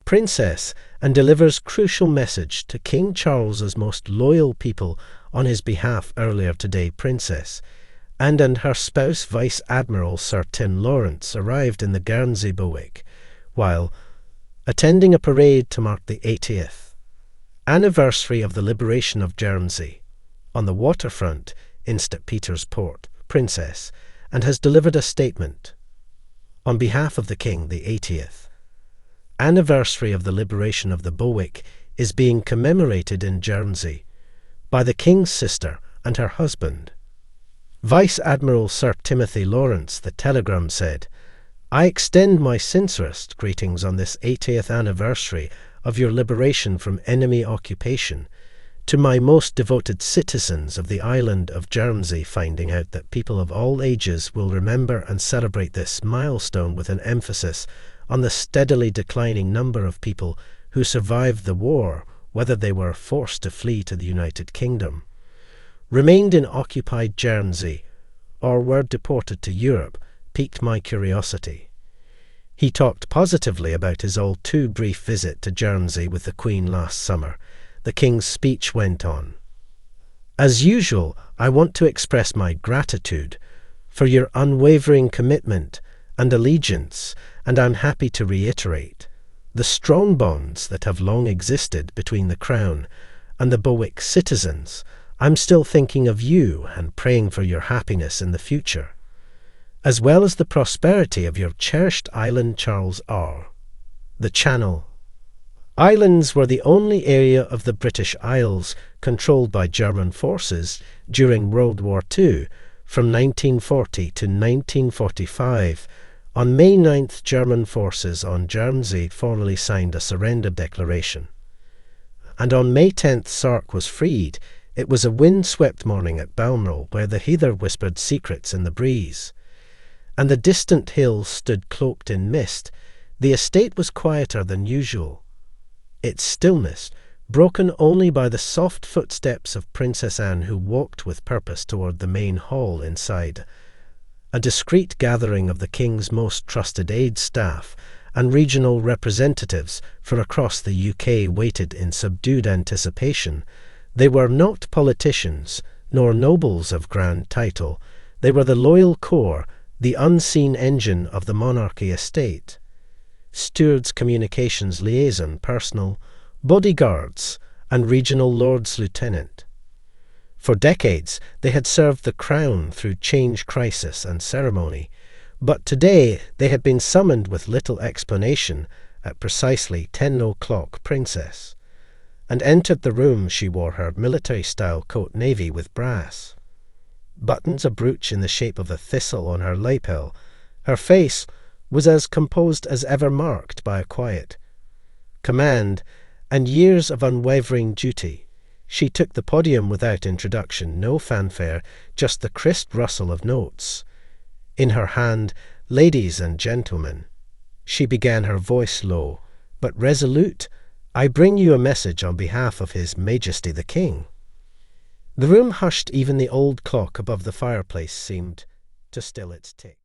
princess, and delivers crucial message to King Charles's most loyal people on his behalf earlier today. Princess Anne and her spouse, Vice Admiral Sir Tim Lawrence, arrived in the Guernsey Berwick while attending a parade to mark the 80th anniversary of the liberation of Guernsey on the waterfront in St. Peter's Port. Princess and has delivered a statement on behalf of the King. The 80th anniversary of the liberation of the Berwick is being commemorated in Guernsey by the King's sister and her husband, Vice Admiral Sir Timothy Lawrence. The telegram said, "I extend my sincerest greetings on this 80th anniversary of your liberation from enemy occupation to my most devoted citizens of the island of Guernsey, finding out that people of all ages will remember and celebrate this milestone with an emphasis on the steadily declining number of people who survived the war, whether they were forced to flee to the United Kingdom, remained in occupied Guernsey, or were deported to Europe, piqued my curiosity." He talked positively about his all too brief visit to Guernsey with the Queen last summer. The King's speech went on, "As usual, I want to express my gratitude for your unwavering commitment and allegiance, and I'm happy to reiterate the strong bonds that have long existed between the Crown and the Berwick citizens. I'm still thinking of you and praying for your happiness in the future, as well as the prosperity of your cherished island, Charles R." The Channel Islands were the only area of the British Isles controlled by German forces during World War II from 1940 to 1945. On May 9th, German forces on Guernsey formally signed a surrender declaration. And on May 10th, Sark was freed. It was a wind-swept morning at Balmoral, where the heather whispered secrets in the breeze, and the distant hills stood cloaked in mist. The estate was quieter than usual, its stillness broken only by the soft footsteps of Princess Anne, who walked with purpose toward the main hall inside. A discreet gathering of the King's most trusted aide staff and regional representatives from across the UK waited in subdued anticipation. They were not politicians, nor nobles of grand title. They were the loyal core, the unseen engine of the monarchy estate. Stewards, communications liaison, personal bodyguards, and regional lords lieutenant. For decades they had served the Crown through change, crisis, and ceremony, but today they had been summoned with little explanation at precisely 10 o'clock. Princess and entered the room. She wore her military-style coat, navy with brass buttons, a brooch in the shape of a thistle on her lapel. Her face was as composed as ever, marked by a quiet command and years of unwavering duty. She took the podium without introduction, no fanfare, just the crisp rustle of notes. In her hand, "Ladies and gentlemen," she began, her voice low but resolute, "I bring you a message on behalf of His Majesty the King." The room hushed. Even the old clock above the fireplace seemed to still its tick.